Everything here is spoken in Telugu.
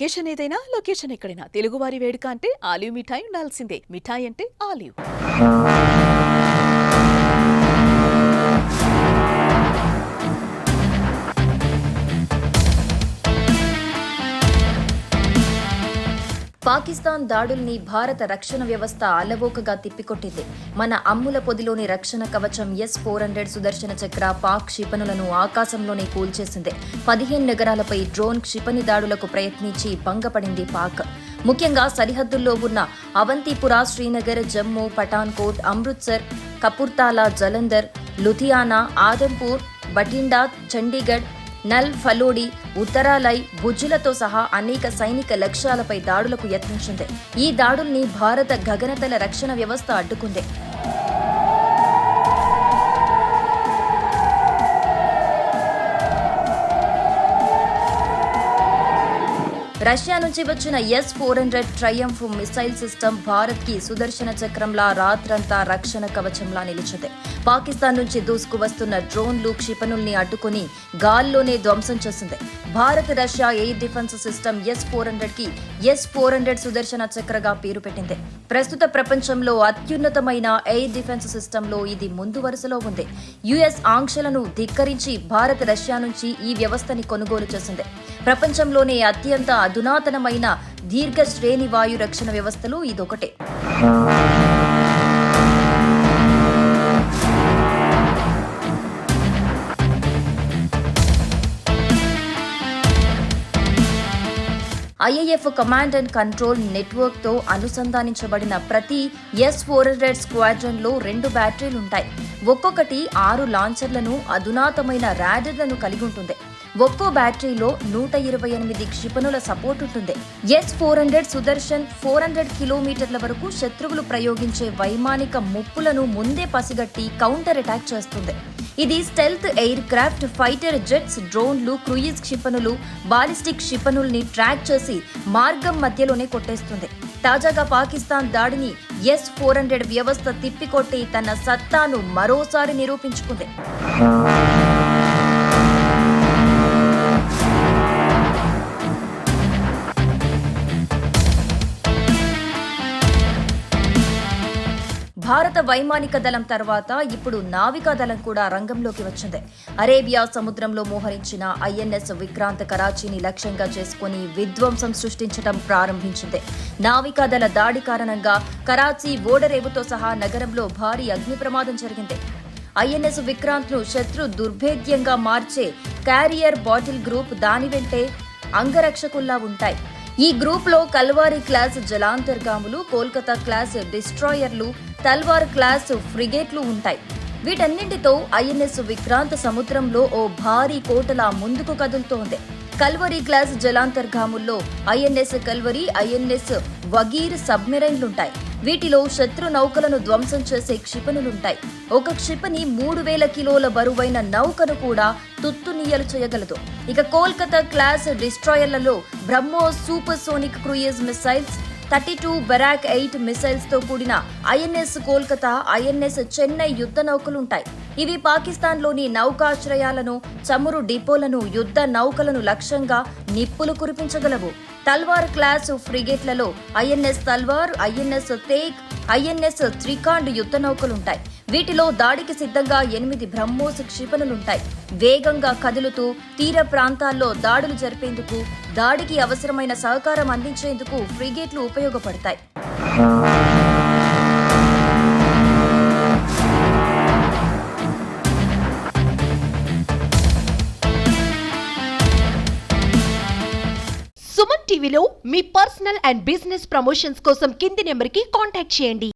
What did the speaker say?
అకేషన్ ఏదైనా లొకేషన్ ఎక్కడైనా తెలుగువారి వేడుక అంటే ఆలివ్ మిఠాయి ఉండాల్సిందే. మిఠాయి అంటే ఆలివ్. పాకిస్తాన్ దాడుల్ని భారత రక్షణ వ్యవస్థ అలవోకగా తిప్పికొట్టింది. మన అమ్ముల పొదిలోని రక్షణ కవచం S-400 సుదర్శన చక్ర పాక్ క్షిపణులను ఆకాశంలోనే కూల్చేసింది. 15 నగరాలపై డ్రోన్ క్షిపణి దాడులకు ప్రయత్నించి భంగపడింది పాక్. ముఖ్యంగా సరిహద్దుల్లో ఉన్న అవంతిపురా, శ్రీనగర్, జమ్మూ, పఠాన్కోట్, అమృత్సర్, కపుర్తాలా, జలంధర్, లుధియానా, ఆదంపూర్, బఠిండా, చండీగఢ్, నల్ ఫలోడి, ఉత్తరాలై, భుజ్లతో సహా అనేక సైనిక లక్ష్యాలపై దాడులకు యత్నించింది. ఈ దాడుల్ని భారత గగనతల రక్షణ వ్యవస్థ అడ్డుకుంది. రష్యా నుంచి వచ్చిన S-400 Triumph missile system Bharat కి సుదర్శన చక్రంలా రాత్రంతా రక్షణ కవచంలా నిలిచింది. పాకిస్తాన్ నుంచి దూసుకు వస్తున్న డ్రోన్లు, క్షిపణుల్ని అడ్డుకుని గాల్లోనే ధ్వంసం చేసింది. Bharat Russia air defence system S-400 కి S-400 సుదర్శన చక్రగా పేరు పెట్టింది. ప్రస్తుత ప్రపంచంలో అత్యున్నతమైన ఎయిర్ డిఫెన్స్ సిస్టంలో ఇది ముందు వరుసలో ఉంది. US ఆంక్షలను ధిక్కరించి భారత్ రష్యా నుంచి ఈ వ్యవస్థని కొనుగోలు చేసింది. ప్రపంచంలోనే అత్యంత అధునాతనమైన దీర్ఘ శ్రేణి వాయు రక్షణ వ్యవస్థలు ఇదొకటే. IAF command and control network తో అనుసంధానించబడిన ప్రతి S-400 స్క్వాడ్రన్ లో 2 బ్యాటరీలుంటాయి. ఒక్కొక్కటి 6 లాంచర్లను, అధునాతమైన రాడర్లను కలిగి ఉంటుంది. ఒక్కో బ్యాటరీలో 128 క్షిపణుల సపోర్ట్ ఉంటుంది. S-400 సుదర్శన్ 400 కిలోమీటర్ల వరకు శత్రువులు ప్రయోగించే వైమానిక ముప్పులను ముందే పసిగట్టి కౌంటర్ అటాక్ చేస్తుంది. ఇది stealth air craft, fighter jets, డ్రోన్లు, క్రూయిజ్ క్షిపణులు, బాలిస్టిక్ క్షిపణుల్ని ట్రాక్ చేసి మార్గం మధ్యలోనే కొట్టేస్తుంది. తాజాగా పాకిస్తాన్ దాడిని S-400 వ్యవస్థ తిప్పికొట్టి తన సత్తాను మరోసారి నిరూపించుకుంది. భారత వైమానిక దళం తర్వాత ఇప్పుడు నావికా దళం కూడా రంగంలోకి వచ్చింది. అరేబియా సముద్రంలో మోహరించిన INS విక్రాంత్ కరాచీని లక్ష్యంగా చేసుకుని విధ్వంసం సృష్టించడం ప్రారంభించింది. నావికా దళ దాడి కారణంగా కరాచీ, ఓడరేవుతో సహా నగరంలో భారీ అగ్ని ప్రమాదం జరిగింది. INS విక్రాంత్ ను శత్రు దుర్భేద్యంగా మార్చే క్యారియర్ బాటిల్ గ్రూప్ దాని వెంటే అంగరక్షకుల్లా ఉంటాయి. ఈ గ్రూప్ లో కల్వారీ క్లాస్ జలాంతర్గాములు, కోల్కతా క్లాస్ డిస్ట్రాయర్లు, తల్వార్ క్లాస్ ఫ్రిగేట్లు ఉంటాయి. వీటన్నింటితో INS విక్రాంత్ సముద్రంలో ఓ భారీ కోటలా ముందుకు కదులుతోంది. కల్వరీ క్లాస్ జలాంతర్గాముల్లో INS కల్వరీ, INS వగీర్ సబ్మెరైన్లుంటాయి. వీటిలో శత్రు నౌకలను ధ్వంసం చేసే క్షిపణులుంటాయి. ఒక క్షిపణి 3000 కిలోల బరువైన నౌకను కూడా తుత్తునియలు చేయగలదు. ఇక కోల్కతా క్లాస్ డిస్ట్రాయర్లలో BrahMos supersonic cruise missiles, 32 Barak 8 missiles తో కూడిన INS కోల్కతా, INS చెన్నై యుద్ధ నౌకలుంటాయి. ఇవి పాకిస్తాన్లోని నౌకాశ్రయాలను, చమురు డిపోలను, యుద్ధ నౌకలను లక్ష్యంగా నిప్పులు కురిపించగలవు. తల్వార్ క్లాస్ ఫ్రిగేట్లలో INS Talwar, INS Teg, INS Trikand యుద్ధ నౌకలుంటాయి. వీటిలో దాడికి సిద్ధంగా 8 బ్రహ్మోస్ క్షిపణులుంటాయి. వేగంగా కదులుతూ తీర ప్రాంతాల్లో దాడులు జరిపేందుకు, దాడికి అవసరమైన సహకారం అందించేందుకు ఫ్రిగేట్లు ఉపయోగపడతాయి. సుమన్ టీవీలో మీ పర్సనల్ అండ్ బిజినెస్ ప్రమోషన్స్ కోసం కింది నెంబర్కి కాంటాక్ట్ చేయండి.